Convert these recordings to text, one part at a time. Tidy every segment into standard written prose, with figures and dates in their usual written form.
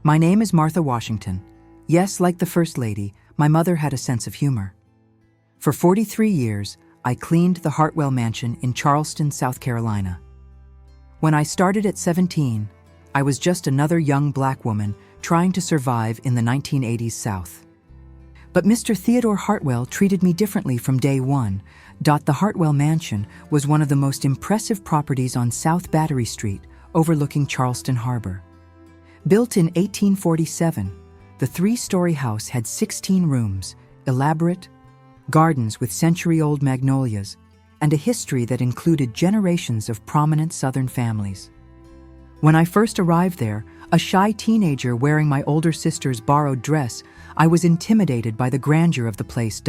My name is Martha Washington. Yes, like the First Lady, my mother had a sense of humor. For 43 years, I cleaned the Hartwell Mansion in Charleston, South Carolina. When I started at 17, I was just another young black woman trying to survive in the 1980s South. But Mr. Theodore Hartwell treated me differently from day one. The Hartwell Mansion was one of the most impressive properties on South Battery Street, overlooking Charleston Harbor. Built in 1847, the three-story house had 16 rooms, elaborate gardens with century-old magnolias, and a history that included generations of prominent Southern families. When I first arrived there, a shy teenager wearing my older sister's borrowed dress, I was intimidated by the grandeur of the place.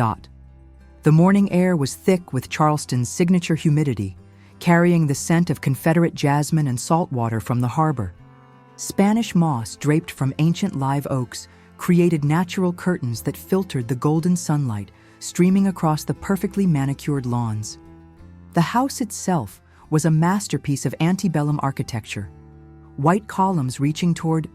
The morning air was thick with Charleston's signature humidity, carrying the scent of Confederate jasmine and salt water from the harbor. Spanish moss draped from ancient live oaks created natural curtains that filtered the golden sunlight streaming across the perfectly manicured lawns. The house itself was a masterpiece of antebellum architecture. White columns reaching toward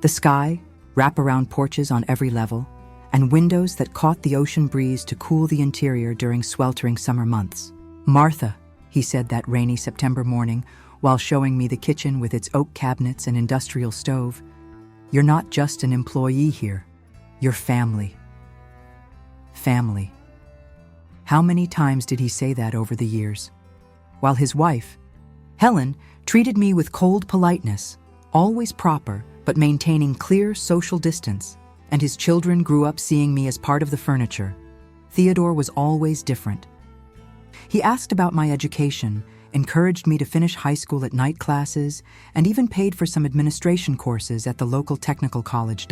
the sky, wraparound porches on every level, and windows that caught the ocean breeze to cool the interior during sweltering summer months. "Martha," he said that rainy September morning while showing me the kitchen with its oak cabinets and industrial stove, "you're not just an employee here, you're family." Family. How many times did he say that over the years? While his wife, Helen, treated me with cold politeness, always proper but maintaining clear social distance, and his children grew up seeing me as part of the furniture, Theodore was always different. He asked about my education, encouraged me to finish high school at night classes, and even paid for some administration courses at the local technical college.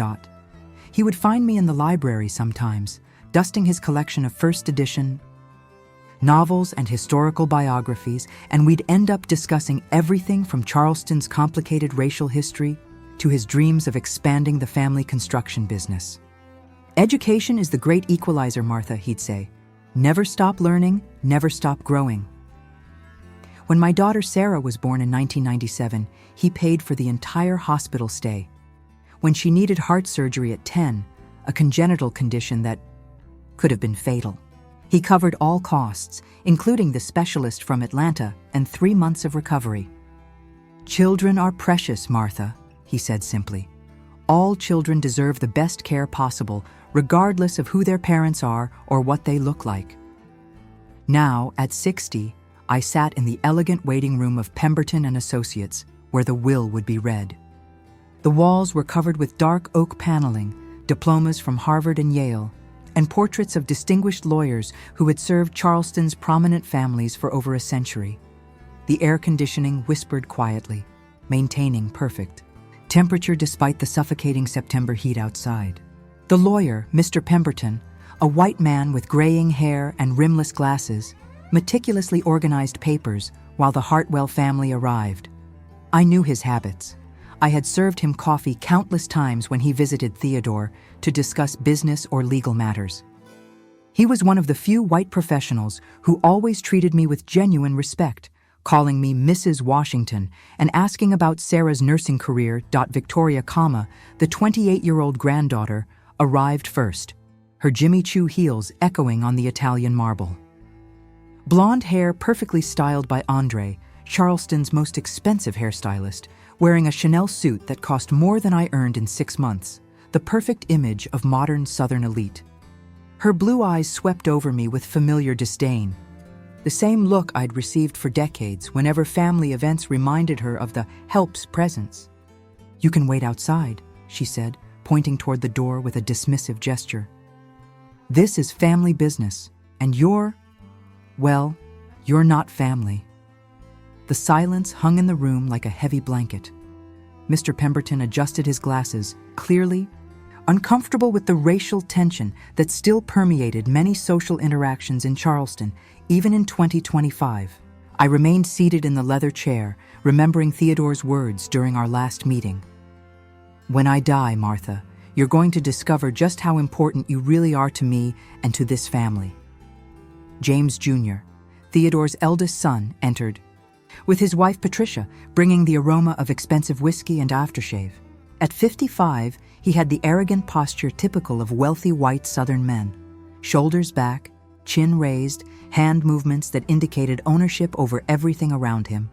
He would find me in the library sometimes, dusting his collection of first edition novels and historical biographies, and we'd end up discussing everything from Charleston's complicated racial history to his dreams of expanding the family construction business. "Education is the great equalizer, Martha," he'd say. "Never stop learning, never stop growing." When my daughter Sarah was born in 1997, he paid for the entire hospital stay. When she needed heart surgery at 10, a congenital condition that could have been fatal, he covered all costs, including the specialist from Atlanta and 3 months of recovery. "Children are precious, Martha," he said simply. "All children deserve the best care possible, regardless of who their parents are or what they look like." Now, at 60, I sat in the elegant waiting room of Pemberton and Associates, where the will would be read. The walls were covered with dark oak paneling, diplomas from Harvard and Yale, and portraits of distinguished lawyers who had served Charleston's prominent families for over a century. The air conditioning whispered quietly, maintaining perfect temperature despite the suffocating September heat outside. The lawyer, Mr. Pemberton, a white man with graying hair and rimless glasses, meticulously organized papers while the Hartwell family arrived. I knew his habits. I had served him coffee countless times when he visited Theodore to discuss business or legal matters. He was one of the few white professionals who always treated me with genuine respect, calling me Mrs. Washington and asking about Sarah's nursing career. Victoria, the 28-year-old granddaughter, arrived first, her Jimmy Choo heels echoing on the Italian marble. Blonde hair perfectly styled by Andre, Charleston's most expensive hairstylist, wearing a Chanel suit that cost more than I earned in 6 months, the perfect image of modern Southern elite. Her blue eyes swept over me with familiar disdain, the same look I'd received for decades whenever family events reminded her of the help's presence. "You can wait outside," she said, pointing toward the door with a dismissive gesture. "This is family business, and you're not family." The silence hung in the room like a heavy blanket. Mr. Pemberton adjusted his glasses, clearly uncomfortable with the racial tension that still permeated many social interactions in Charleston, even in 2025. I remained seated in the leather chair, remembering Theodore's words during our last meeting. "When I die, Martha, you're going to discover just how important you really are to me and to this family." James Jr., Theodore's eldest son, entered, with his wife Patricia bringing the aroma of expensive whiskey and aftershave. At 55, he had the arrogant posture typical of wealthy white Southern men. Shoulders back, chin raised, hand movements that indicated ownership over everything around him.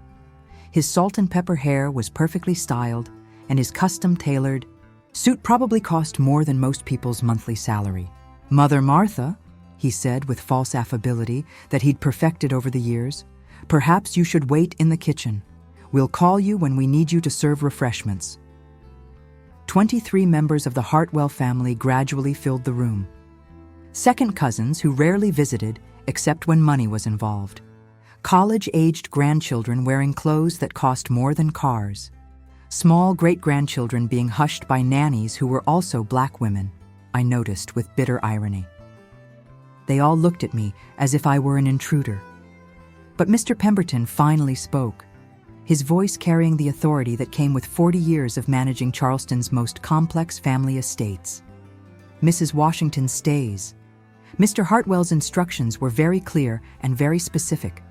His salt and pepper hair was perfectly styled, and his custom-tailored suit probably cost more than most people's monthly salary. "Mother Martha," he said with false affability that he'd perfected over the years, "perhaps you should wait in the kitchen. We'll call you when we need you to serve refreshments." 23 members of the Hartwell family gradually filled the room. Second cousins who rarely visited except when money was involved. College-aged grandchildren wearing clothes that cost more than cars. Small great-grandchildren being hushed by nannies who were also black women, I noticed with bitter irony. They all looked at me as if I were an intruder. But Mr. Pemberton finally spoke, his voice carrying the authority that came with 40 years of managing Charleston's most complex family estates. "Mrs. Washington stays." Mr. Hartwell's instructions were very clear and very specific.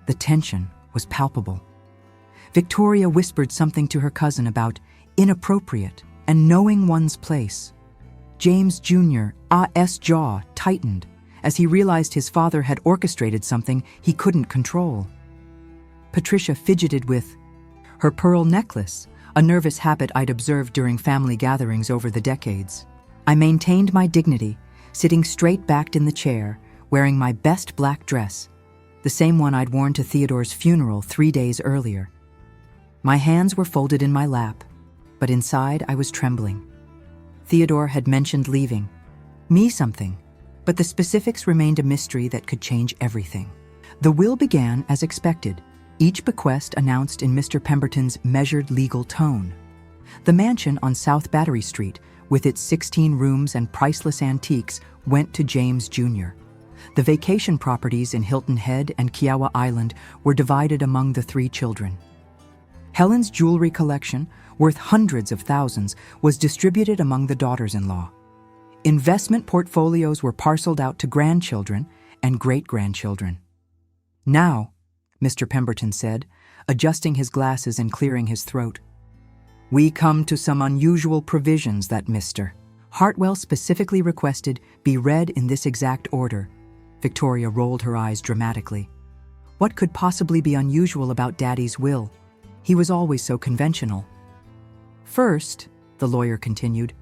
The tension was palpable. Victoria whispered something to her cousin about inappropriate and knowing one's place. James Jr.'s jaw tightened as he realized his father had orchestrated something he couldn't control. Patricia fidgeted with her pearl necklace, a nervous habit I'd observed during family gatherings over the decades. I maintained my dignity, sitting straight-backed in the chair, wearing my best black dress, the same one I'd worn to Theodore's funeral 3 days earlier. My hands were folded in my lap, but inside I was trembling. Theodore had mentioned leaving me something, but the specifics remained a mystery that could change everything. The will began as expected, each bequest announced in Mr. Pemberton's measured legal tone. The mansion on South Battery Street, with its 16 rooms and priceless antiques, went to James Jr. The vacation properties in Hilton Head and Kiowa Island were divided among the 3 children. Helen's jewelry collection, worth hundreds of thousands, was distributed among the daughters-in-law. Investment portfolios were parceled out to grandchildren and great-grandchildren. "Now," Mr. Pemberton said, adjusting his glasses and clearing his throat, "we come to some unusual provisions that Mr. Hartwell specifically requested be read in this exact order." Victoria rolled her eyes dramatically. What could possibly be unusual about Daddy's will? He was always so conventional. "First," the lawyer continued,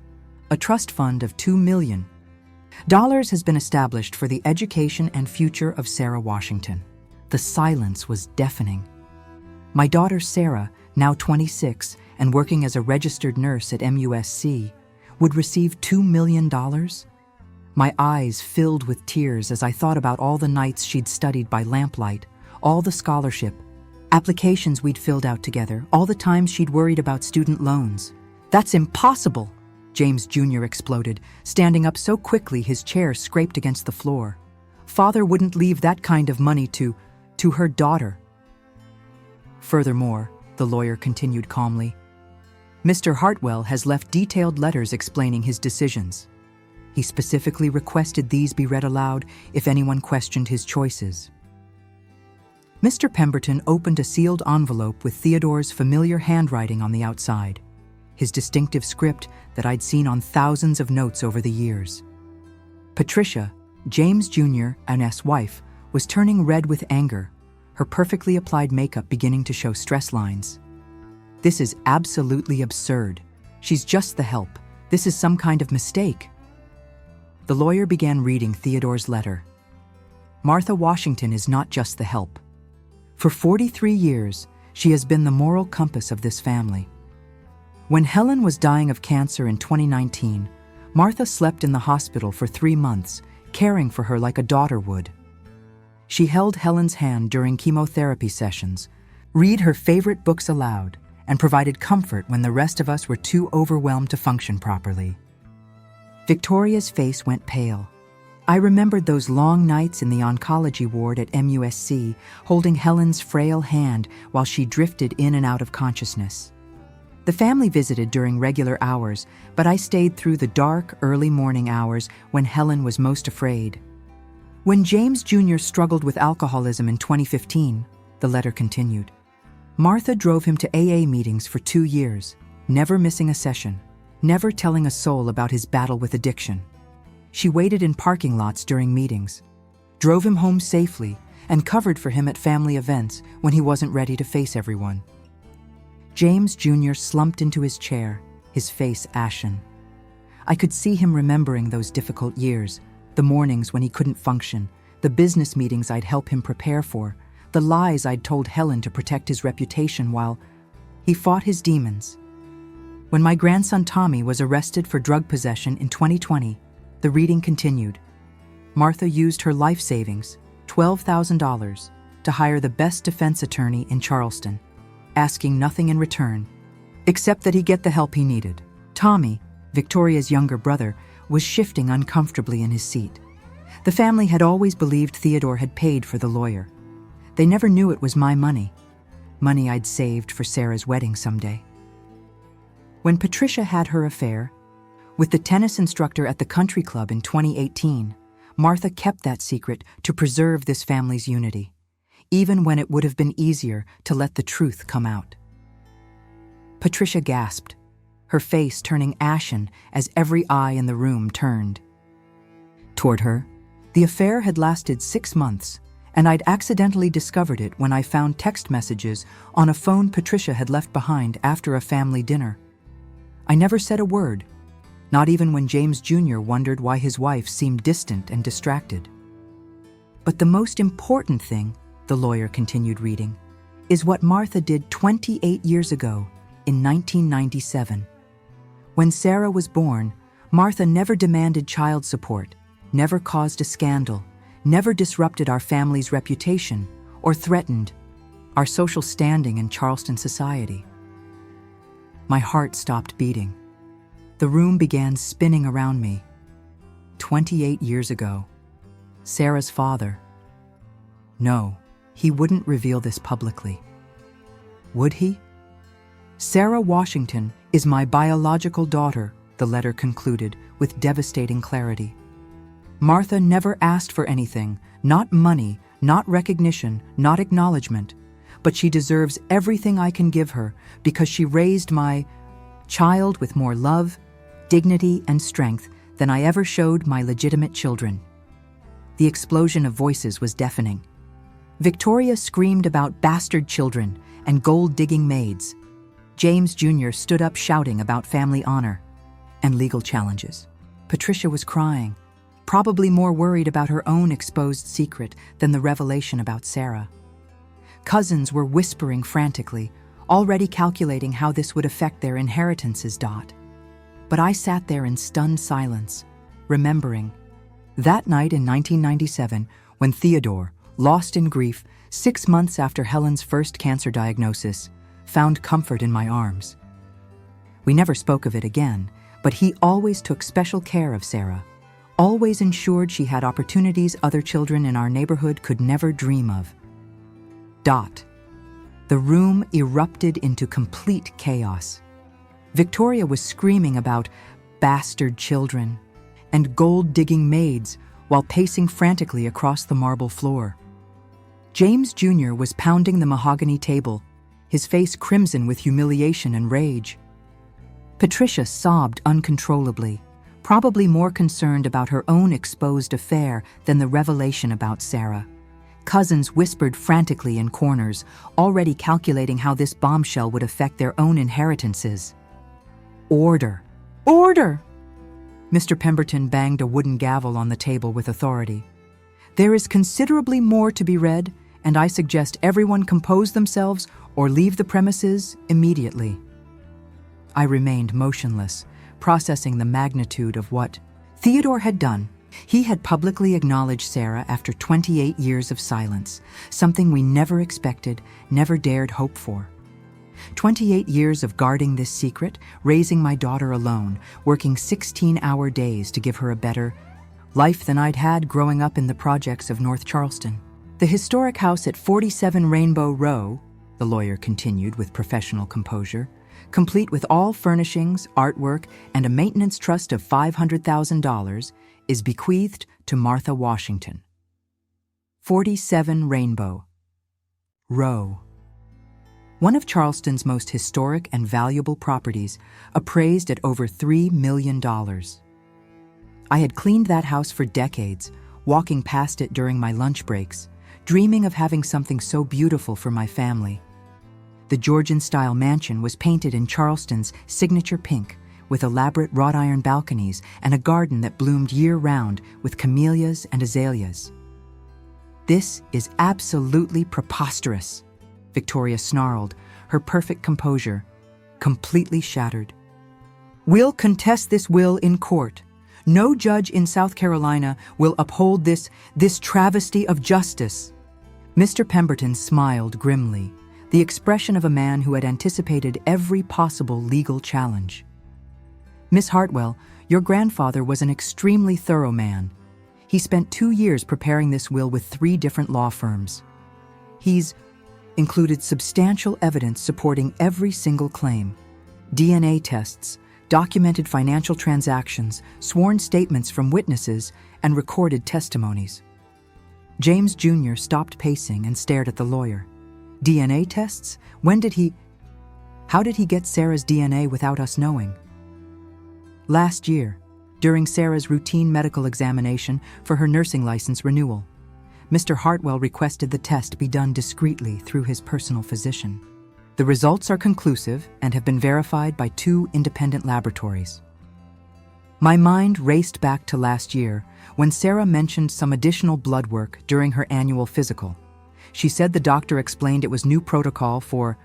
"a trust fund of $2 million has been established for the education and future of Sarah Washington." The silence was deafening. My daughter Sarah, now 26 and working as a registered nurse at MUSC, would receive $2 million? My eyes filled with tears as I thought about all the nights she'd studied by lamplight, all the scholarship, applications we'd filled out together, all the times she'd worried about student loans. "That's impossible!" James Jr. exploded, standing up so quickly his chair scraped against the floor. "Father wouldn't leave that kind of money to her daughter." Furthermore, the lawyer continued calmly, "Mr. Hartwell has left detailed letters explaining his decisions. He specifically requested these be read aloud if anyone questioned his choices." Mr. Pemberton opened a sealed envelope with Theodore's familiar handwriting on the outside, his distinctive script that I'd seen on thousands of notes over the years. Patricia, James Jr. and S. wife, was turning red with anger, her perfectly applied makeup beginning to show stress lines. "This is absolutely absurd. She's just the help. This is some kind of mistake." The lawyer began reading Theodore's letter. "Martha Washington is not just the help. For 43 years, she has been the moral compass of this family. When Helen was dying of cancer in 2019, Martha slept in the hospital for 3 months, caring for her like a daughter would. She held Helen's hand during chemotherapy sessions, read her favorite books aloud, and provided comfort when the rest of us were too overwhelmed to function properly." Victoria's face went pale. I remembered those long nights in the oncology ward at MUSC, holding Helen's frail hand while she drifted in and out of consciousness. The family visited during regular hours, but I stayed through the dark, early morning hours when Helen was most afraid. When James Jr. struggled with alcoholism in 2015, the letter continued, Martha drove him to AA meetings for 2 years, never missing a session, never telling a soul about his battle with addiction. She waited in parking lots during meetings, drove him home safely, and covered for him at family events when he wasn't ready to face everyone. James Jr. slumped into his chair, his face ashen. I could see him remembering those difficult years, the mornings when he couldn't function, the business meetings I'd help him prepare for, the lies I'd told Helen to protect his reputation while he fought his demons. When my grandson Tommy was arrested for drug possession in 2020, the reading continued. Martha used her life savings, $12,000, to hire the best defense attorney in Charleston, asking nothing in return, except that he get the help he needed. Tommy, Victoria's younger brother, was shifting uncomfortably in his seat. The family had always believed Theodore had paid for the lawyer. They never knew it was my money I'd saved for Sarah's wedding someday. When Patricia had her affair with the tennis instructor at the country club in 2018, Martha kept that secret to preserve this family's unity, even when it would have been easier to let the truth come out. Patricia gasped, her face turning ashen as every eye in the room turned toward her. The affair had lasted 6 months, and I'd accidentally discovered it when I found text messages on a phone Patricia had left behind after a family dinner. I never said a word, not even when James Jr. wondered why his wife seemed distant and distracted. But the most important thing, the lawyer continued reading, is what Martha did 28 years ago in 1997. When Sarah was born, Martha never demanded child support, never caused a scandal, never disrupted our family's reputation, or threatened our social standing in Charleston society. My heart stopped beating. The room began spinning around me. 28 years ago, Sarah's father. No, he wouldn't reveal this publicly. Would he? Sarah Washington is my biological daughter, the letter concluded with devastating clarity. Martha never asked for anything, not money, not recognition, not acknowledgement, but she deserves everything I can give her because she raised my child with more love, dignity, and strength than I ever showed my legitimate children. The explosion of voices was deafening. Victoria screamed about bastard children and gold-digging maids. James Jr. stood up shouting about family honor and legal challenges. Patricia was crying, probably more worried about her own exposed secret than the revelation about Sarah. Cousins were whispering frantically, already calculating how this would affect their inheritances. But I sat there in stunned silence, remembering that night in 1997 when Theodore, lost in grief 6 months after Helen's first cancer diagnosis, found comfort in my arms. We never spoke of it again, but he always took special care of Sarah, always ensured she had opportunities other children in our neighborhood could never dream of. The room erupted into complete chaos. Victoria was screaming about bastard children and gold-digging maids while pacing frantically across the marble floor. James Jr. was pounding the mahogany table, his face crimson with humiliation and rage. Patricia sobbed uncontrollably, probably more concerned about her own exposed affair than the revelation about Sarah. Cousins whispered frantically in corners, already calculating how this bombshell would affect their own inheritances. Order! Order! Mr. Pemberton banged a wooden gavel on the table with authority. There is considerably more to be read, and I suggest everyone compose themselves or leave the premises immediately. I remained motionless, processing the magnitude of what Theodore had done. He had publicly acknowledged Sarah after 28 years of silence, something we never expected, never dared hope for. 28 years of guarding this secret, raising my daughter alone, working 16-hour days to give her a better life than I'd had growing up in the projects of North Charleston. The historic house at 47 Rainbow Row, the lawyer continued with professional composure, complete with all furnishings, artwork, and a maintenance trust of $500,000, is bequeathed to Martha Washington. 47 Rainbow Row. one of Charleston's most historic and valuable properties, appraised at over $3 million. I had cleaned that house for decades, walking past it during my lunch breaks, dreaming of having something so beautiful for my family. The Georgian-style mansion was painted in Charleston's signature pink, with elaborate wrought iron balconies and a garden that bloomed year-round with camellias and azaleas. "This is absolutely preposterous," Victoria snarled, her perfect composure completely shattered. "We'll contest this will in court. No judge in South Carolina will uphold this travesty of justice." Mr. Pemberton smiled grimly, the expression of a man who had anticipated every possible legal challenge. "Miss Hartwell, your grandfather was an extremely thorough man. He spent 2 years preparing this will with 3 different law firms. He's included substantial evidence supporting every single claim. DNA tests, documented financial transactions, sworn statements from witnesses, and recorded testimonies." James Jr. stopped pacing and stared at the lawyer. "DNA tests? How did he get Sarah's DNA without us knowing?" "Last year, during Sarah's routine medical examination for her nursing license renewal. Mr. Hartwell requested the test be done discreetly through his personal physician. The results are conclusive and have been verified by 2 independent laboratories." My mind raced back to last year when Sarah mentioned some additional blood work during her annual physical. She said the doctor explained it was new protocol for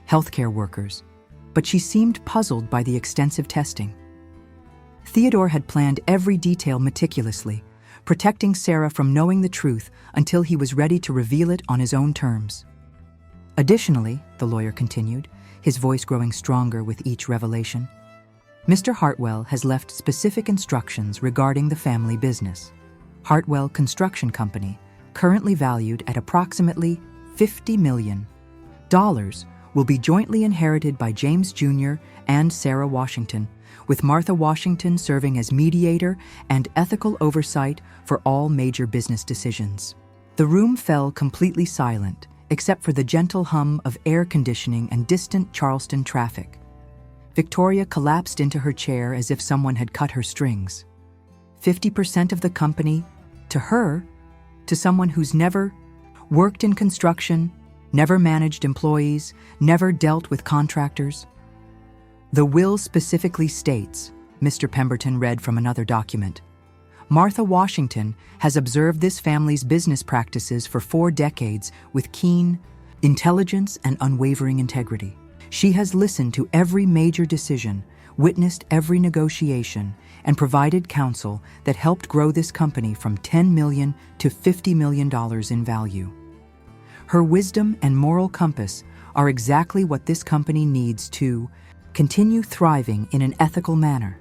healthcare workers, but she seemed puzzled by the extensive testing. Theodore had planned every detail meticulously, protecting Sarah from knowing the truth until he was ready to reveal it on his own terms. "Additionally," the lawyer continued, his voice growing stronger with each revelation, "Mr. Hartwell has left specific instructions regarding the family business. Hartwell Construction Company, currently valued at approximately $50 million, will be jointly inherited by James Jr. and Sarah Washington, with Martha Washington serving as mediator and ethical oversight for all major business decisions." The room fell completely silent, except for the gentle hum of air conditioning and distant Charleston traffic. Victoria collapsed into her chair as if someone had cut her strings. 50% of the company, to her, to someone who's never worked in construction, never managed employees, never dealt with contractors. "The will specifically states," Mr. Pemberton read from another document, "Martha Washington has observed this family's business practices for 4 decades with keen intelligence and unwavering integrity. She has listened to every major decision, witnessed every negotiation, and provided counsel that helped grow this company from $10 million to $50 million in value. Her wisdom and moral compass are exactly what this company needs to continue thriving in an ethical manner."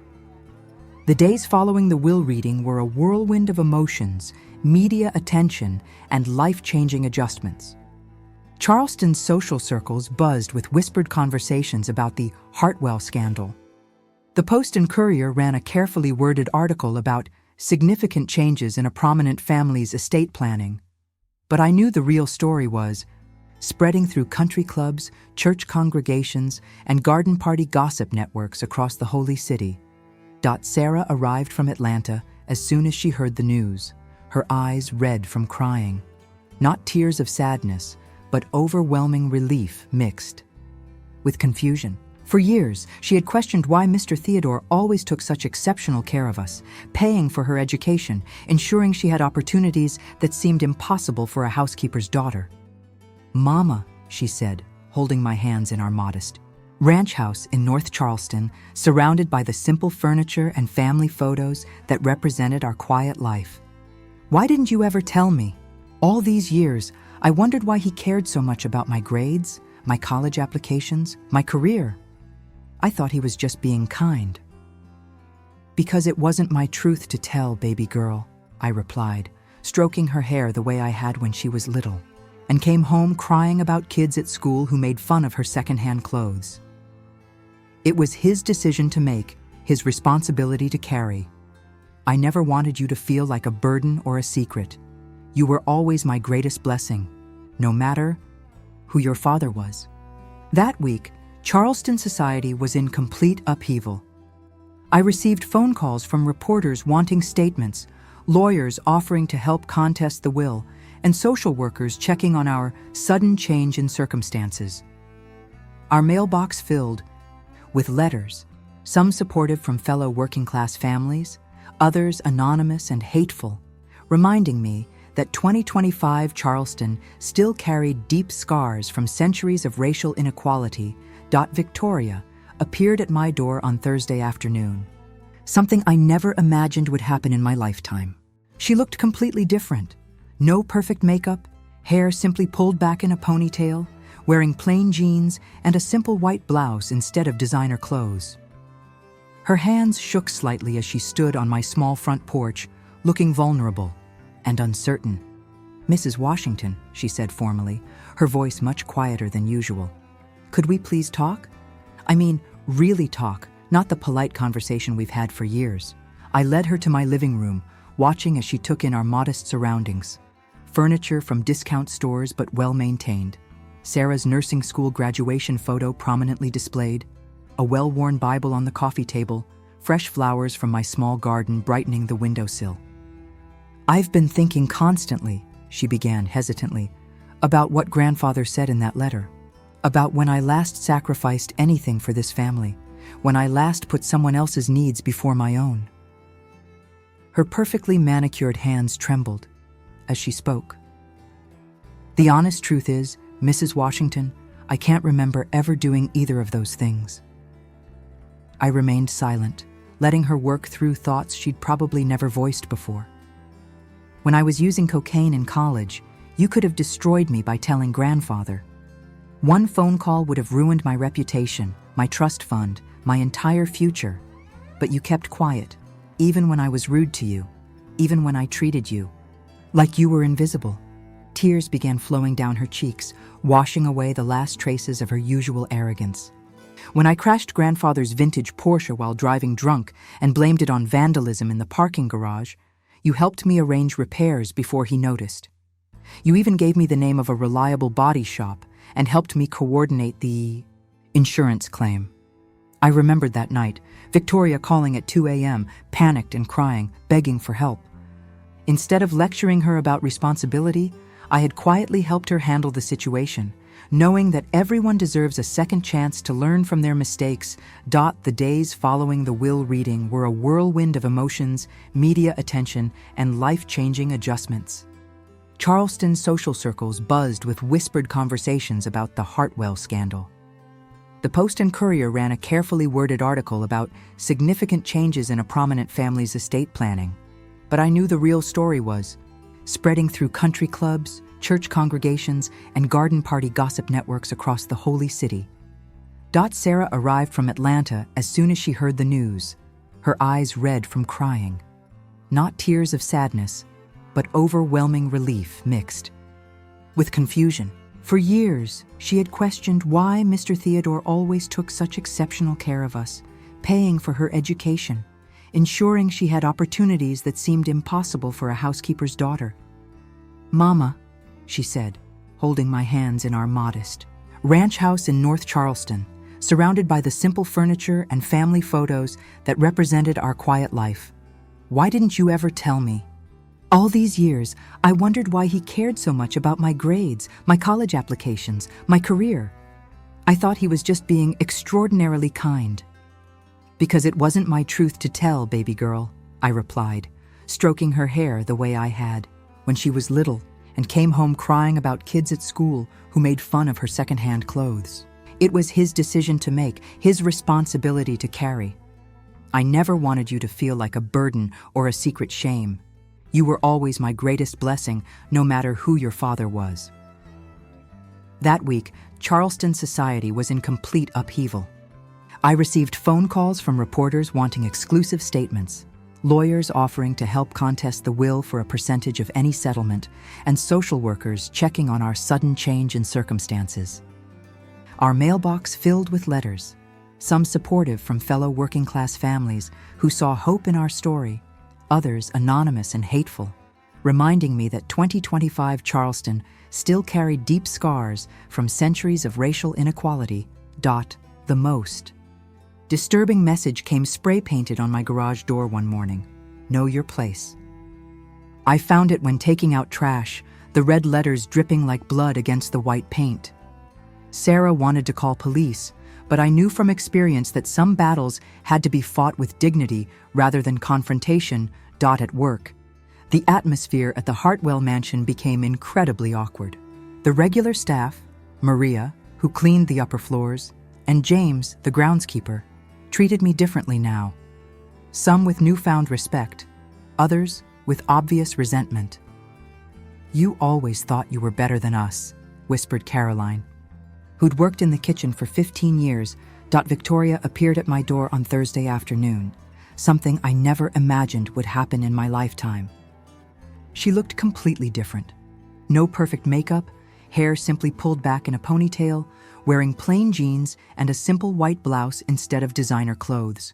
The days following the will reading were a whirlwind of emotions, media attention, and life-changing adjustments. Charleston's social circles buzzed with whispered conversations about the Hartwell scandal. The Post and Courier ran a carefully worded article about significant changes in a prominent family's estate planning. But I knew the real story was spreading through country clubs, church congregations, and garden party gossip networks across the Holy City. Sarah arrived from Atlanta as soon as she heard the news, her eyes red from crying. Not tears of sadness, but overwhelming relief mixed with confusion. For years, she had questioned why Mr. Theodore always took such exceptional care of us, paying for her education, ensuring she had opportunities that seemed impossible for a housekeeper's daughter. "Mama," she said, holding my hands in our modest ranch house in North Charleston, surrounded by the simple furniture and family photos that represented our quiet life. "Why didn't you ever tell me? All these years, I wondered why he cared so much about my grades, my college applications, my career. I thought he was just being kind." "Because it wasn't my truth to tell, baby girl," I replied, stroking her hair the way I had when she was little, and came home crying about kids at school who made fun of her secondhand clothes. It was his decision to make, his responsibility to carry. I never wanted you to feel like a burden or a secret. You were always my greatest blessing, no matter who your father was. That week, Charleston society was in complete upheaval. I received phone calls from reporters wanting statements, lawyers offering to help contest the will, and social workers checking on our sudden change in circumstances. Our mailbox filled with letters, some supportive from fellow working-class families, others anonymous and hateful, reminding me that 2025 Charleston still carried deep scars from centuries of racial inequality. Victoria appeared at my door on Thursday afternoon, something I never imagined would happen in my lifetime. She looked completely different. No perfect makeup, hair simply pulled back in a ponytail, wearing plain jeans and a simple white blouse instead of designer clothes. Her hands shook slightly as she stood on my small front porch, looking vulnerable and uncertain. "Mrs. Washington," she said formally, her voice much quieter than usual. "Could we please talk? I mean, really talk, not the polite conversation we've had for years." I led her to my living room, watching as she took in our modest surroundings. Furniture from discount stores but well-maintained. Sarah's nursing school graduation photo prominently displayed. A well-worn Bible on the coffee table. Fresh flowers from my small garden brightening the windowsill. "I've been thinking constantly," she began hesitantly, "about what grandfather said in that letter. About when I last sacrificed anything for this family, when I last put someone else's needs before my own." Her perfectly manicured hands trembled as she spoke. "The honest truth is, Mrs. Washington, I can't remember ever doing either of those things." I remained silent, letting her work through thoughts she'd probably never voiced before. "When I was using cocaine in college, you could have destroyed me by telling grandfather. One phone call would have ruined my reputation, my trust fund, my entire future. But you kept quiet, even when I was rude to you, even when I treated you like you were invisible." Tears began flowing down her cheeks, washing away the last traces of her usual arrogance. "When I crashed grandfather's vintage Porsche while driving drunk and blamed it on vandalism in the parking garage, you helped me arrange repairs before he noticed. You even gave me the name of a reliable body shop and helped me coordinate the insurance claim." I remembered that night, Victoria calling at 2 a.m., panicked and crying, begging for help. Instead of lecturing her about responsibility, I had quietly helped her handle the situation, knowing that everyone deserves a second chance to learn from their mistakes. The days following the will reading were a whirlwind of emotions, media attention, and life-changing adjustments. Charleston social circles buzzed with whispered conversations about the Hartwell scandal. The Post and Courier ran a carefully worded article about significant changes in a prominent family's estate planning. But I knew the real story was spreading through country clubs, church congregations, and garden party gossip networks across the holy city. Sarah arrived from Atlanta as soon as she heard the news, her eyes red from crying. Not tears of sadness, but overwhelming relief mixed with confusion. For years, she had questioned why Mr. Theodore always took such exceptional care of us, paying for her education, ensuring she had opportunities that seemed impossible for a housekeeper's daughter. "Mama," she said, holding my hands in our modest ranch house in North Charleston, surrounded by the simple furniture and family photos that represented our quiet life. "Why didn't you ever tell me? All these years, I wondered why he cared so much about my grades, my college applications, my career. I thought he was just being extraordinarily kind." "Because it wasn't my truth to tell, baby girl," I replied, stroking her hair the way I had when she was little and came home crying about kids at school who made fun of her secondhand clothes. It was his decision to make, his responsibility to carry. I never wanted you to feel like a burden or a secret shame. You were always my greatest blessing, no matter who your father was. That week, Charleston society was in complete upheaval. I received phone calls from reporters wanting exclusive statements, lawyers offering to help contest the will for a percentage of any settlement, and social workers checking on our sudden change in circumstances. Our mailbox filled with letters, some supportive from fellow working-class families who saw hope in our story, others anonymous and hateful, reminding me that 2025 Charleston still carried deep scars from centuries of racial inequality. The most disturbing message came spray-painted on my garage door one morning. Know your place. I found it when taking out trash, the red letters dripping like blood against the white paint. Sarah wanted to call police, but I knew from experience that some battles had to be fought with dignity rather than confrontation. At work, the atmosphere at the Hartwell mansion became incredibly awkward. The regular staff, Maria, who cleaned the upper floors, and James, the groundskeeper, treated me differently now. Some with newfound respect, others with obvious resentment. "You always thought you were better than us," whispered Caroline, who'd worked in the kitchen for 15 years. Victoria appeared at my door on Thursday afternoon, something I never imagined would happen in my lifetime. She looked completely different. No perfect makeup, hair simply pulled back in a ponytail, wearing plain jeans and a simple white blouse instead of designer clothes.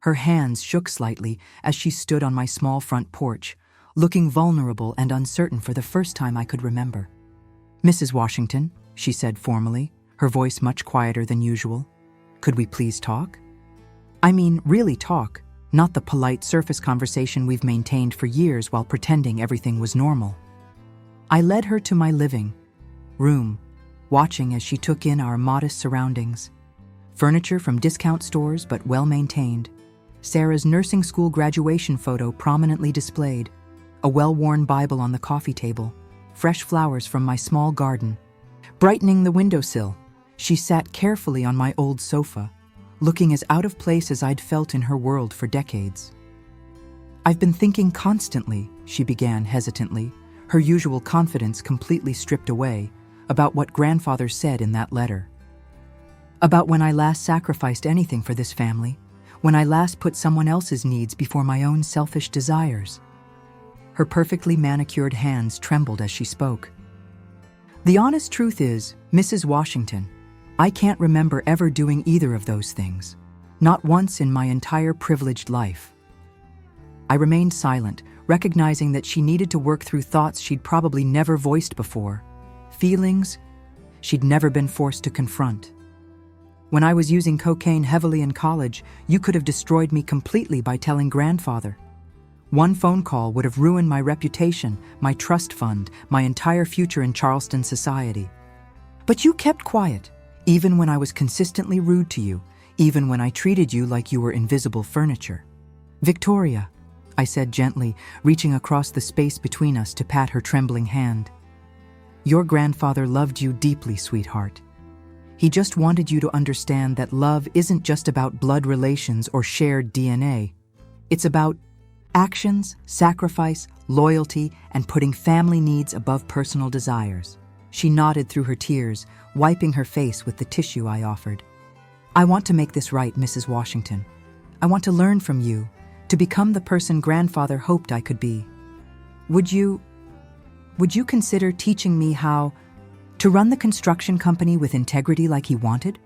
Her hands shook slightly as she stood on my small front porch, looking vulnerable and uncertain for the first time I could remember. "Mrs. Washington," she said formally, her voice much quieter than usual, "could we please talk? I mean, really talk, not the polite surface conversation we've maintained for years while pretending everything was normal." I led her to my living room, watching as she took in our modest surroundings. Furniture from discount stores but well-maintained, Sarah's nursing school graduation photo prominently displayed, a well-worn Bible on the coffee table, fresh flowers from my small garden. Brightening the windowsill, she sat carefully on my old sofa, looking as out of place as I'd felt in her world for decades. "I've been thinking constantly," she began hesitantly, her usual confidence completely stripped away, "about what grandfather said in that letter. About when I last sacrificed anything for this family, when I last put someone else's needs before my own selfish desires." Her perfectly manicured hands trembled as she spoke. "The honest truth is, Mrs. Washington, I can't remember ever doing either of those things, not once in my entire privileged life." I remained silent, recognizing that she needed to work through thoughts she'd probably never voiced before, feelings she'd never been forced to confront. "When I was using cocaine heavily in college, you could have destroyed me completely by telling grandfather. One phone call would have ruined my reputation, my trust fund, my entire future in Charleston society. But you kept quiet, even when I was consistently rude to you, even when I treated you like you were invisible furniture." "Victoria," I said gently, reaching across the space between us to pat her trembling hand. "Your grandfather loved you deeply, sweetheart. He just wanted you to understand that love isn't just about blood relations or shared DNA. It's about actions, sacrifice, loyalty, and putting family needs above personal desires." She nodded through her tears, wiping her face with the tissue I offered. "I want to make this right, Mrs. Washington. I want to learn from you, to become the person grandfather hoped I could be. Would you consider teaching me how to run the construction company with integrity like he wanted?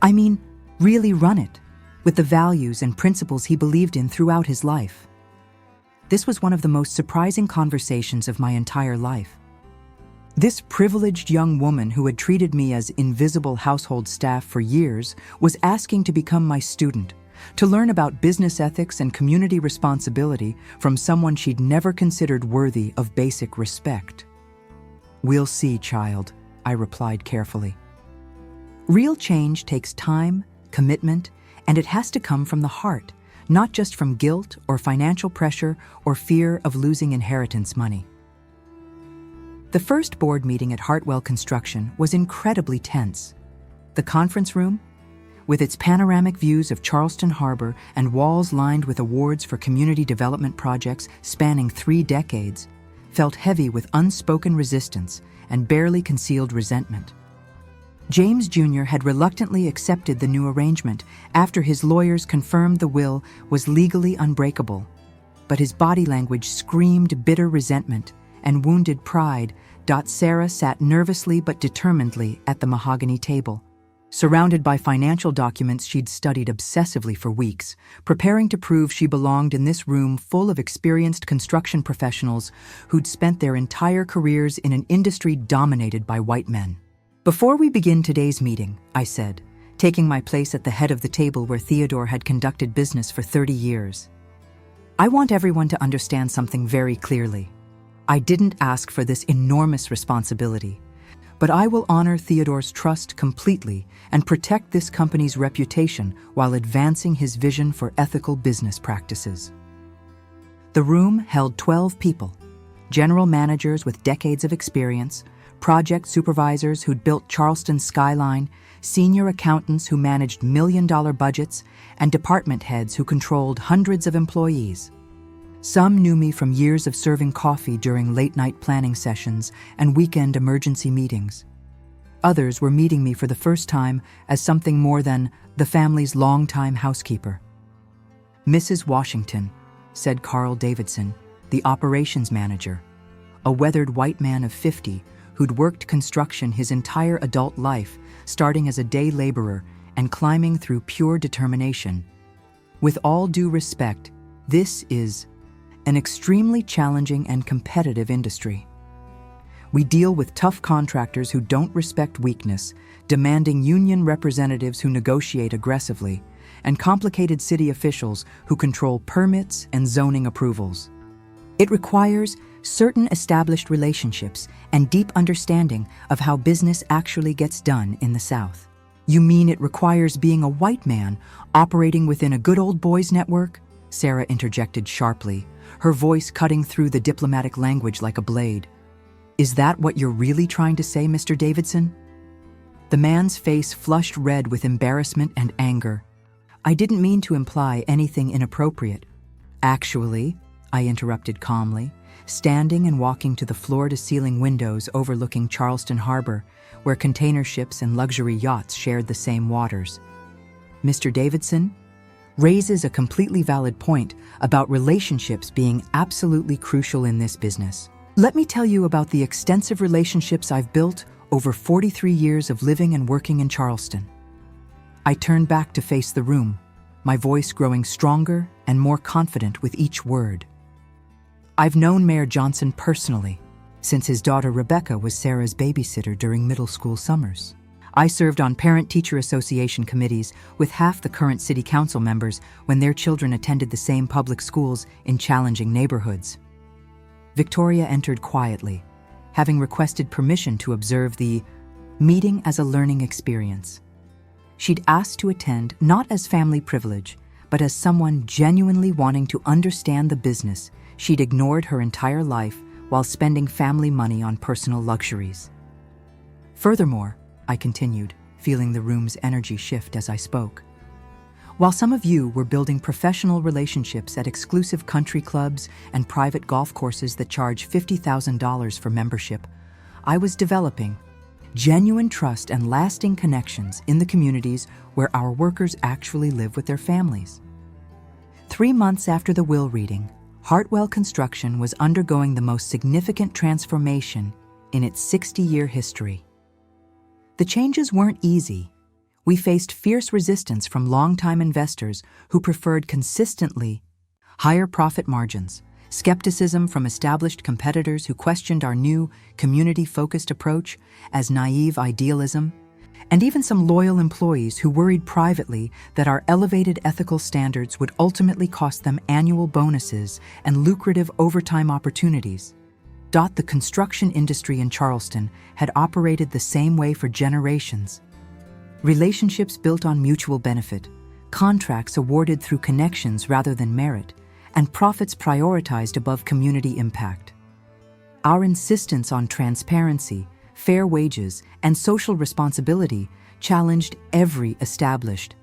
I mean, really run it, with the values and principles he believed in throughout his life." This was one of the most surprising conversations of my entire life. This privileged young woman who had treated me as invisible household staff for years was asking to become my student, to learn about business ethics and community responsibility from someone she'd never considered worthy of basic respect. "We'll see, child," I replied carefully. Real change takes time, commitment, and it has to come from the heart, not just from guilt or financial pressure or fear of losing inheritance money. The first board meeting at Hartwell Construction was incredibly tense. The conference room, with its panoramic views of Charleston Harbor and walls lined with awards for community development projects spanning 3 decades, felt heavy with unspoken resistance and barely concealed resentment. James Jr. had reluctantly accepted the new arrangement after his lawyers confirmed the will was legally unbreakable, but his body language screamed bitter resentment and wounded pride. Sarah sat nervously but determinedly at the mahogany table, Surrounded by financial documents she'd studied obsessively for weeks, preparing to prove she belonged in this room full of experienced construction professionals who'd spent their entire careers in an industry dominated by white men. "Before we begin today's meeting," I said, taking my place at the head of the table where Theodore had conducted business for 30 years. "I want everyone to understand something very clearly. I didn't ask for this enormous responsibility, but I will honor Theodore's trust completely and protect this company's reputation while advancing his vision for ethical business practices." The room held 12 people, general managers with decades of experience, project supervisors who'd built Charleston's skyline, senior accountants who managed million-dollar budgets, and department heads who controlled hundreds of employees. Some knew me from years of serving coffee during late-night planning sessions and weekend emergency meetings. Others were meeting me for the first time as something more than the family's longtime housekeeper. "Mrs. Washington," said Carl Davidson, the operations manager, a weathered white man of 50 who'd worked construction his entire adult life, starting as a day laborer and climbing through pure determination. "With all due respect, this is an extremely challenging and competitive industry. We deal with tough contractors who don't respect weakness, demanding union representatives who negotiate aggressively, and complicated city officials who control permits and zoning approvals. It requires certain established relationships and deep understanding of how business actually gets done in the South." "You mean it requires being a white man operating within a good old boys network?" Sarah interjected sharply, her voice cutting through the diplomatic language like a blade. "Is that what you're really trying to say, Mr. Davidson?" The man's face flushed red with embarrassment and anger. "I didn't mean to imply anything inappropriate. Actually," I interrupted calmly, standing and walking to the floor-to-ceiling windows overlooking Charleston Harbor, where container ships and luxury yachts shared the same waters. "Mr. Davidson raises a completely valid point about relationships being absolutely crucial in this business. Let me tell you about the extensive relationships I've built over 43 years of living and working in Charleston." I turned back to face the room, my voice growing stronger and more confident with each word. "I've known Mayor Johnson personally, since his daughter Rebecca was Sarah's babysitter during middle school summers. I served on Parent-Teacher Association committees with half the current city council members when their children attended the same public schools in challenging neighborhoods." Victoria entered quietly, having requested permission to observe the meeting as a learning experience. She'd asked to attend not as family privilege, but as someone genuinely wanting to understand the business she'd ignored her entire life while spending family money on personal luxuries. "Furthermore," I continued, feeling the room's energy shift as I spoke, "while some of you were building professional relationships at exclusive country clubs and private golf courses that charge $50,000 for membership, I was developing genuine trust and lasting connections in the communities where our workers actually live with their families." 3 months after the will reading, Hartwell Construction was undergoing the most significant transformation in its 60-year history. The changes weren't easy. We faced fierce resistance from longtime investors who preferred consistently higher profit margins, skepticism from established competitors who questioned our new, community-focused approach as naive idealism, and even some loyal employees who worried privately that our elevated ethical standards would ultimately cost them annual bonuses and lucrative overtime opportunities. The construction industry in Charleston had operated the same way for generations. Relationships built on mutual benefit, contracts awarded through connections rather than merit, and profits prioritized above community impact. Our insistence on transparency, fair wages, and social responsibility challenged every established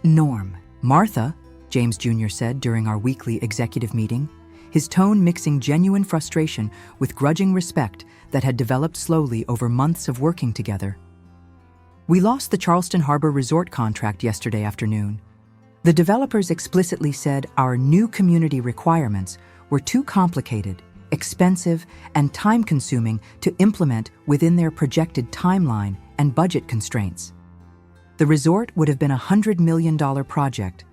norm. "Martha," James Jr. said during our weekly executive meeting, his tone mixing genuine frustration with grudging respect that had developed slowly over months of working together. "We lost the Charleston Harbor Resort contract yesterday afternoon. The developers explicitly said our new community requirements were too complicated, expensive, and time-consuming to implement within their projected timeline and budget constraints. The resort would have been a $100 million project,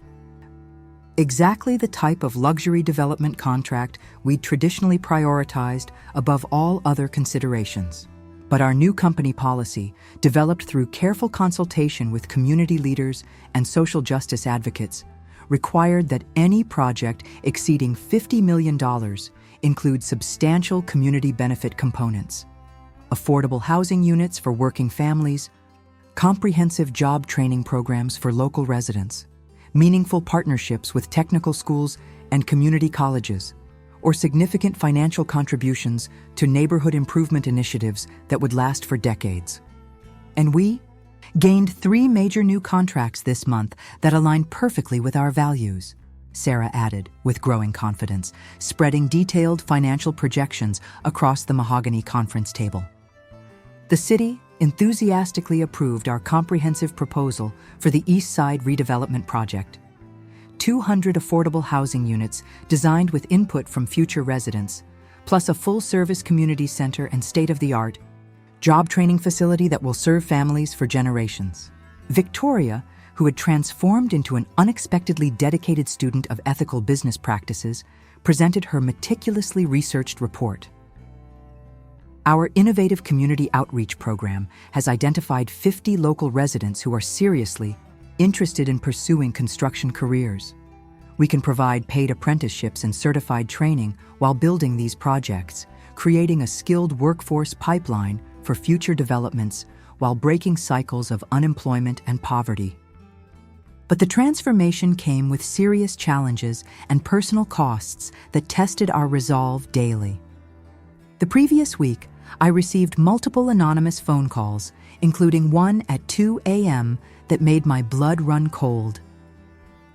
exactly the type of luxury development contract we'd traditionally prioritized above all other considerations. But our new company policy, developed through careful consultation with community leaders and social justice advocates, required that any project exceeding $50 million include substantial community benefit components, affordable housing units for working families, comprehensive job training programs for local residents, meaningful partnerships with technical schools and community colleges, or significant financial contributions to neighborhood improvement initiatives that would last for decades. And we gained 3 major new contracts this month that align perfectly with our values, Sarah added with growing confidence, spreading detailed financial projections across the mahogany conference table. The city enthusiastically approved our comprehensive proposal for the East Side redevelopment project. 200 affordable housing units designed with input from future residents, plus a full-service community center and state-of-the-art job training facility that will serve families for generations. Victoria, who had transformed into an unexpectedly dedicated student of ethical business practices, presented her meticulously researched report. Our innovative community outreach program has identified 50 local residents who are seriously interested in pursuing construction careers. We can provide paid apprenticeships and certified training while building these projects, creating a skilled workforce pipeline for future developments while breaking cycles of unemployment and poverty. But the transformation came with serious challenges and personal costs that tested our resolve daily. The previous week, I received multiple anonymous phone calls, including one at 2 a.m. that made my blood run cold.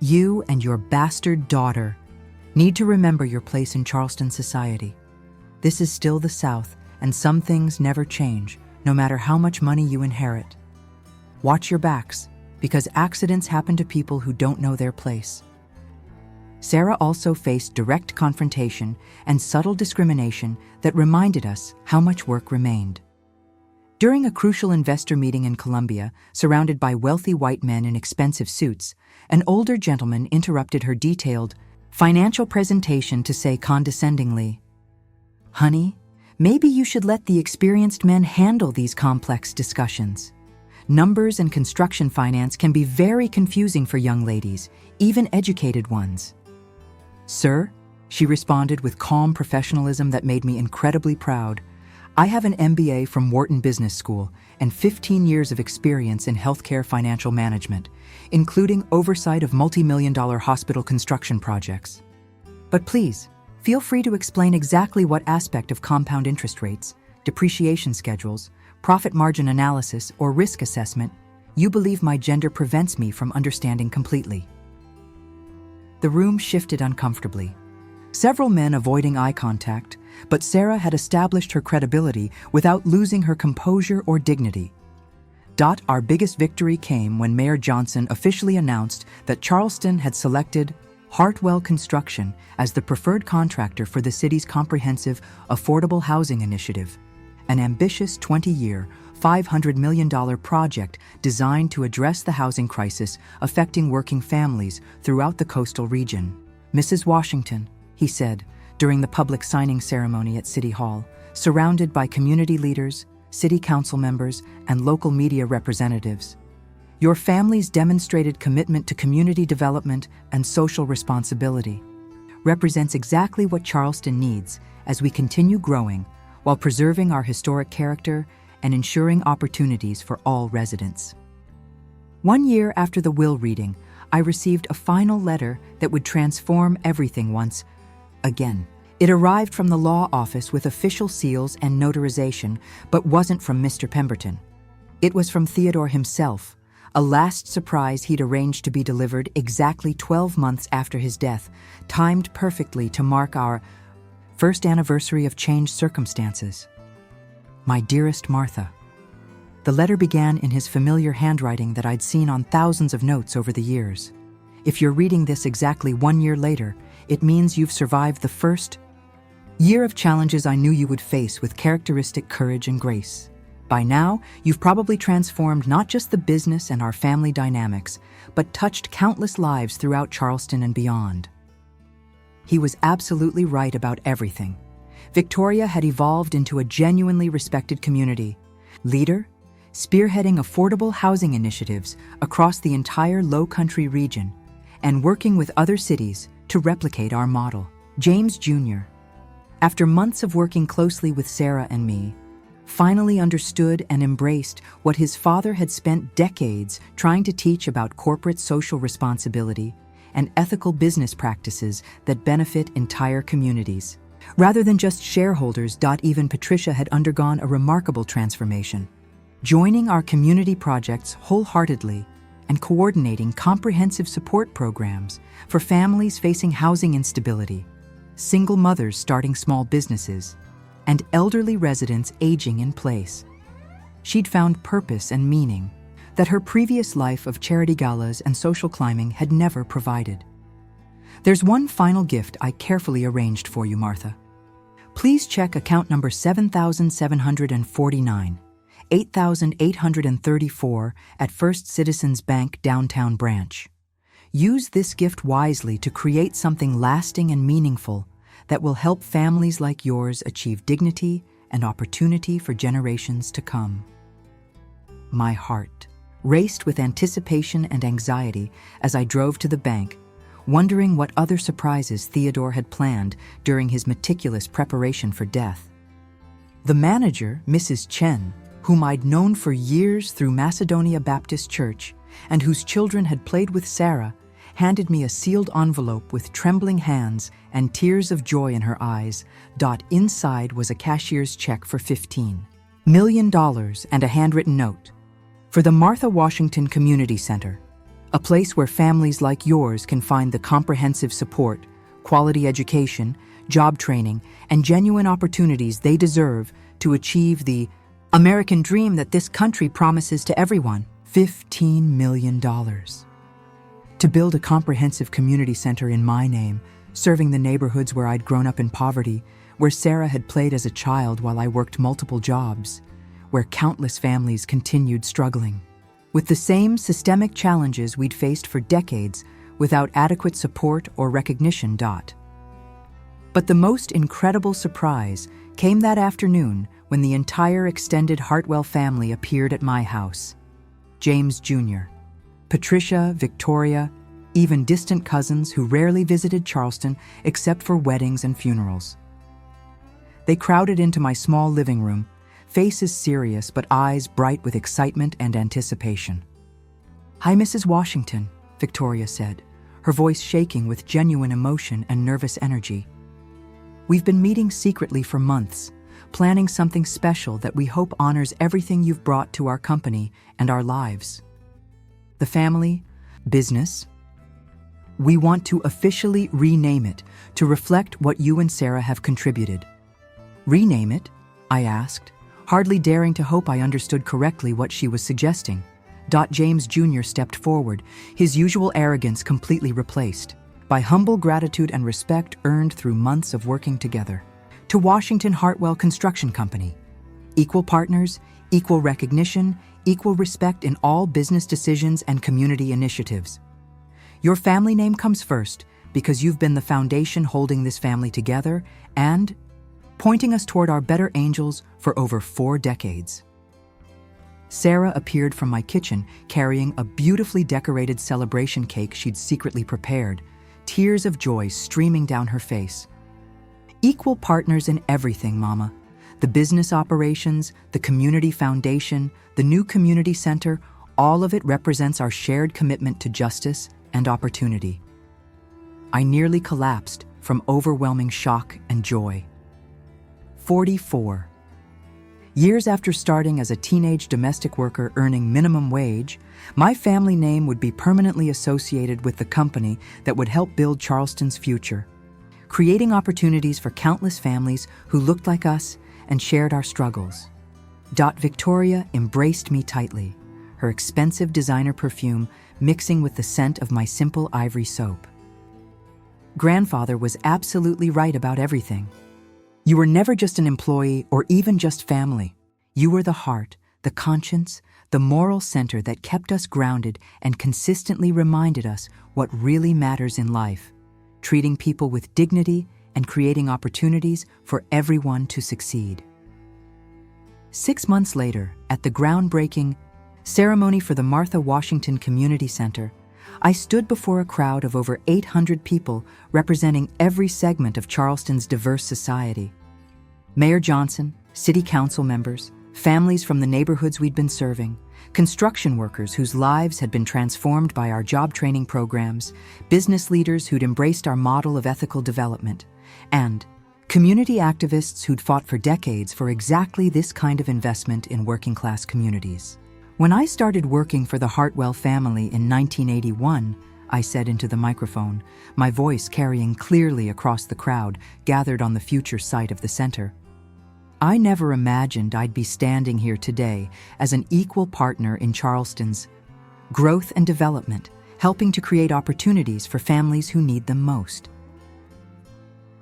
You and your bastard daughter need to remember your place in Charleston society. This is still the South, and some things never change, no matter how much money you inherit. Watch your backs, because accidents happen to people who don't know their place. Sarah also faced direct confrontation and subtle discrimination that reminded us how much work remained. During a crucial investor meeting in Columbia, surrounded by wealthy white men in expensive suits, an older gentleman interrupted her detailed financial presentation to say condescendingly, "Honey, maybe you should let the experienced men handle these complex discussions. Numbers and construction finance can be very confusing for young ladies, even educated ones." "Sir," she responded with calm professionalism that made me incredibly proud, "I have an MBA from Wharton Business School and 15 years of experience in healthcare financial management, including oversight of multi-million-dollar hospital construction projects. But please, feel free to explain exactly what aspect of compound interest rates, depreciation schedules, profit margin analysis, or risk assessment you believe my gender prevents me from understanding completely." The room shifted uncomfortably. Several men avoiding eye contact, but Sarah had established her credibility without losing her composure or dignity. Our biggest victory came when Mayor Johnson officially announced that Charleston had selected Hartwell Construction as the preferred contractor for the city's comprehensive affordable housing initiative, an ambitious 20-year, $500 million project designed to address the housing crisis affecting working families throughout the coastal region. "Mrs. Washington," he said during the public signing ceremony at City Hall, surrounded by community leaders, city council members, and local media representatives, "your family's demonstrated commitment to community development and social responsibility represents exactly what Charleston needs as we continue growing while preserving our historic character and ensuring opportunities for all residents." 1 year after the will reading, I received a final letter that would transform everything once again. It arrived from the law office with official seals and notarization, but wasn't from Mr. Pemberton. It was from Theodore himself, a last surprise he'd arranged to be delivered exactly 12 months after his death, timed perfectly to mark our first anniversary of changed circumstances. "My dearest Martha." The letter began in his familiar handwriting that I'd seen on thousands of notes over the years. If you're reading this exactly 1 year later, it means you've survived the first year of challenges I knew you would face with characteristic courage and grace. By now, you've probably transformed not just the business and our family dynamics, but touched countless lives throughout Charleston and beyond. He was absolutely right about everything. Victoria had evolved into a genuinely respected community leader, spearheading affordable housing initiatives across the entire Low-Country region and working with other cities to replicate our model. James Jr., after months of working closely with Sarah and me, finally understood and embraced what his father had spent decades trying to teach about corporate social responsibility and ethical business practices that benefit entire communities. Rather than just shareholders, even Patricia had undergone a remarkable transformation, joining our community projects wholeheartedly and coordinating comprehensive support programs for families facing housing instability, single mothers starting small businesses, and elderly residents aging in place. She'd found purpose and meaning that her previous life of charity galas and social climbing had never provided. There's one final gift I carefully arranged for you, Martha. Please check account number 7749, 8834 at First Citizens Bank Downtown Branch. Use this gift wisely to create something lasting and meaningful that will help families like yours achieve dignity and opportunity for generations to come. My heart raced with anticipation and anxiety as I drove to the bank, wondering what other surprises Theodore had planned during his meticulous preparation for death. The manager, Mrs. Chen, whom I'd known for years through Macedonia Baptist Church and whose children had played with Sarah, handed me a sealed envelope with trembling hands and tears of joy in her eyes. Inside was a cashier's check for $15 million and a handwritten note. For the Martha Washington Community Center, a place where families like yours can find the comprehensive support, quality education, job training, and genuine opportunities they deserve to achieve the American dream that this country promises to everyone. $15 million. To build a comprehensive community center in my name, serving the neighborhoods where I'd grown up in poverty, where Sarah had played as a child while I worked multiple jobs, where countless families continued struggling with the same systemic challenges we'd faced for decades without adequate support or recognition. But the most incredible surprise came that afternoon when the entire extended Hartwell family appeared at my house. James Jr., Patricia, Victoria, even distant cousins who rarely visited Charleston except for weddings and funerals. They crowded into my small living room, faces serious but eyes bright with excitement and anticipation. "Hi, Mrs. Washington," Victoria said, her voice shaking with genuine emotion and nervous energy. "We've been meeting secretly for months, planning something special that we hope honors everything you've brought to our company and our lives. The family, business. We want to officially rename it to reflect what you and Sarah have contributed." "Rename it?" I asked, hardly daring to hope I understood correctly what she was suggesting. James Jr. stepped forward, his usual arrogance completely replaced by humble gratitude and respect earned through months of working together. "To Washington Hartwell Construction Company. Equal partners, equal recognition, equal respect in all business decisions and community initiatives. Your family name comes first because you've been the foundation holding this family together and pointing us toward our better angels for over 4 decades." Sarah appeared from my kitchen carrying a beautifully decorated celebration cake she'd secretly prepared, tears of joy streaming down her face. "Equal partners in everything, Mama. The business operations, the community foundation, the new community center, all of it represents our shared commitment to justice and opportunity." I nearly collapsed from overwhelming shock and joy. 44. Years after starting as a teenage domestic worker earning minimum wage, my family name would be permanently associated with the company that would help build Charleston's future, creating opportunities for countless families who looked like us and shared our struggles. Victoria embraced me tightly, her expensive designer perfume mixing with the scent of my simple ivory soap. "Grandfather was absolutely right about everything. You were never just an employee or even just family. You were the heart, the conscience, the moral center that kept us grounded and consistently reminded us what really matters in life, treating people with dignity and creating opportunities for everyone to succeed. 6 months later, at the groundbreaking ceremony for the Martha Washington Community Center, I stood before a crowd of over 800 people representing every segment of Charleston's diverse society. Mayor Johnson, city council members, families from the neighborhoods we'd been serving, construction workers whose lives had been transformed by our job training programs, business leaders who'd embraced our model of ethical development, and community activists who'd fought for decades for exactly this kind of investment in working-class communities. When I started working for the Hartwell family in 1981, I said into the microphone, my voice carrying clearly across the crowd gathered on the future site of the center, I never imagined I'd be standing here today as an equal partner in Charleston's growth and development, helping to create opportunities for families who need them most.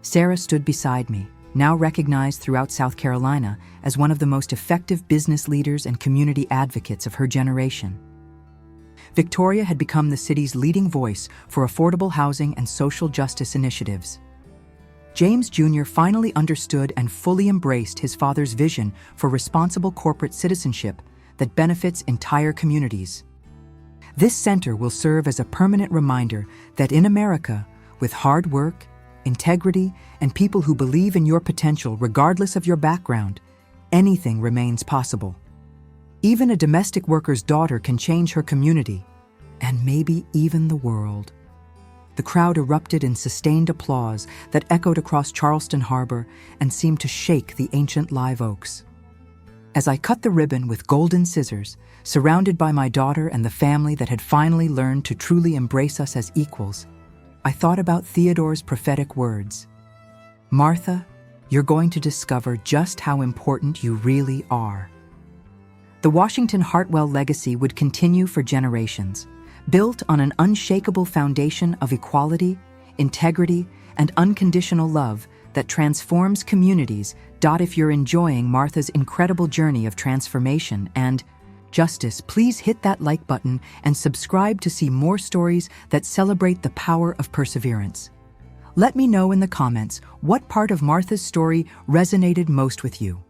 Sarah stood beside me, now recognized throughout South Carolina as one of the most effective business leaders and community advocates of her generation. Victoria had become the city's leading voice for affordable housing and social justice initiatives. James Jr. finally understood and fully embraced his father's vision for responsible corporate citizenship that benefits entire communities. This center will serve as a permanent reminder that in America, with hard work, integrity, and people who believe in your potential regardless of your background, anything remains possible. Even a domestic worker's daughter can change her community, and maybe even the world. The crowd erupted in sustained applause that echoed across Charleston Harbor and seemed to shake the ancient live oaks. As I cut the ribbon with golden scissors, surrounded by my daughter and the family that had finally learned to truly embrace us as equals, I thought about Theodore's prophetic words. Martha, you're going to discover just how important you really are. The Washington Hartwell legacy would continue for generations, built on an unshakable foundation of equality, integrity, and unconditional love that transforms communities. If you're enjoying Martha's incredible journey of transformation and justice, please hit that like button and subscribe to see more stories that celebrate the power of perseverance. Let me know in the comments what part of Martha's story resonated most with you.